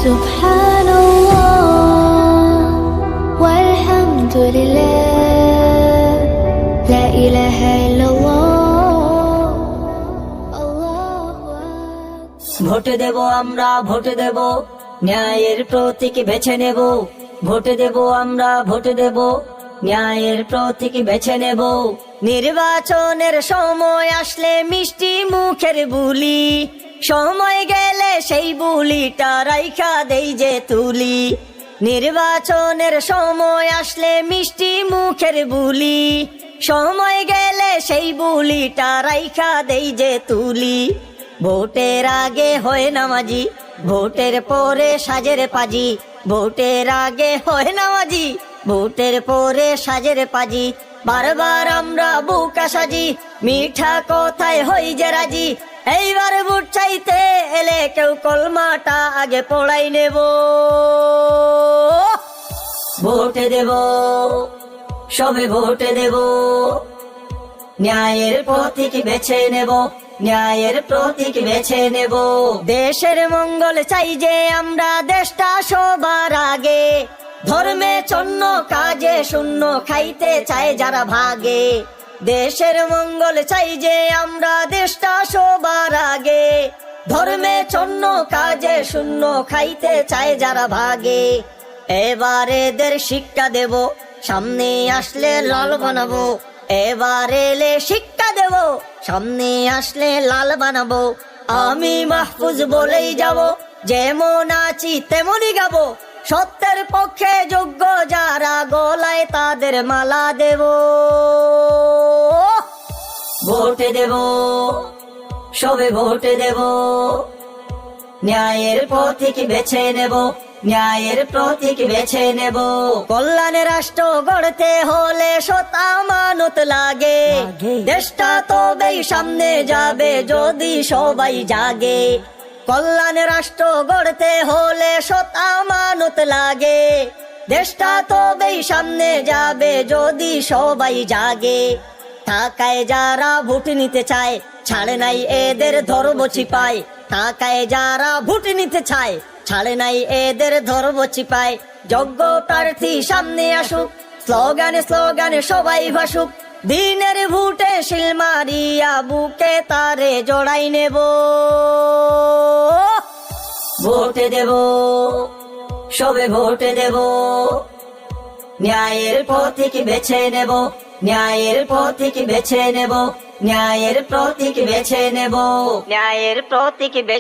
Subhanallah walhamdulillah, la ilaha illallah, Allahu akbar। Vote দেব আমরা, vote দেব, ন্যায়ের প্রতীক বেছে নেব। ভোট দেব আমরা, ভোট দেব, ন্যায়ের প্রতীক বেছে নেব। নির্বাচনের সময় আসলে মিষ্টি মুখের বুলি, সময় গেলে সেই বুলিটা রাইখা দেই যে তুলি। নির্বাচনের সময় আসলে মিষ্টি মুখের বুলি, সময় গেলে সেই বুলিটা রাইখা দেই যে তুলি। ভোটের আগে হয় নামাজি, ভোটের পরে সাজের পাজি। ভোটের আগে হয় নামাজি, ভোটের পরে সাজের পাজি। বারবার আমরা বুকা সাজি, মিঠা কথায় হই যে রাজি। এইবার ভোট চাইতে এলে কেউ কলমাটা আগে পড়াই নেব। ভোটে দেব, সবে ভোটে দেব, ন্যায়ের প্রতীক বেছে নেব, ন্যায়ের প্রতীক বেছে নেব। দেশের মঙ্গল চাই যে আমরা, দেশটা সবার আগে। ধর্মে চন্ন কাজে শূন্য খাইতে চায় যারা ভাগে। দেশের মঙ্গল চাই যে আমরা, দেশটা সবার আগে। ধর্মে চন্ন কাজে শূন্য খাইতে চায় যারা ভাগে। এবার এদের শিক্ষা দেব, সামনে আসলে লাল বানাবো। এবার এলে শিক্ষা দেব, সামনে আসলে লাল বানাবো। আমি মাহফুজ বলেই যাব, যেমন আছি তেমনই গাবো। সত্যের পক্ষে যোগ্য যারা, গলায় তাদের মালা দেব। ভোটে দেব, সবে ভোটে দেব, ন্যায়ের প্রতীক বেছে নেব, ন্যায়ের প্রতীক বেছে নেব। কল্যাণের রাষ্ট্র গড়তে হলে সৎ আমানত লাগে। দেশটা তবেই সামনে যাবে যদি সবাই জাগে। কল্যাণের রাষ্ট্র গড়তে হলে সৎ আমানত লাগে। দেশটা তবেই সামনে যাবে যদি সবাই জাগে। টাকায় যারা ভোট নিতে চায়, ছাড়ে নাই এদের ধরব চিপায়। টাকায় যারা ভোট নিতে চায়, ছাড়ে নাই এদের ধরব চিপায়। যোগ্য প্রার্থী সামনে আসুক, স্লোগানে স্লোগানে সবাই ভাসুক। দিনের ভোটে শিল মারিয়া বুকে তারে জড়াই নেব। ভোটে দেব, সবে ভোটে দেব, ন্যায়ের প্রতীক বেছে নেব, ন্যায়ের প্রতীক বেছে নেব, ন্যায়ের প্রতীক বেছে নেব, ন্যায়ের প্রতীক বেছে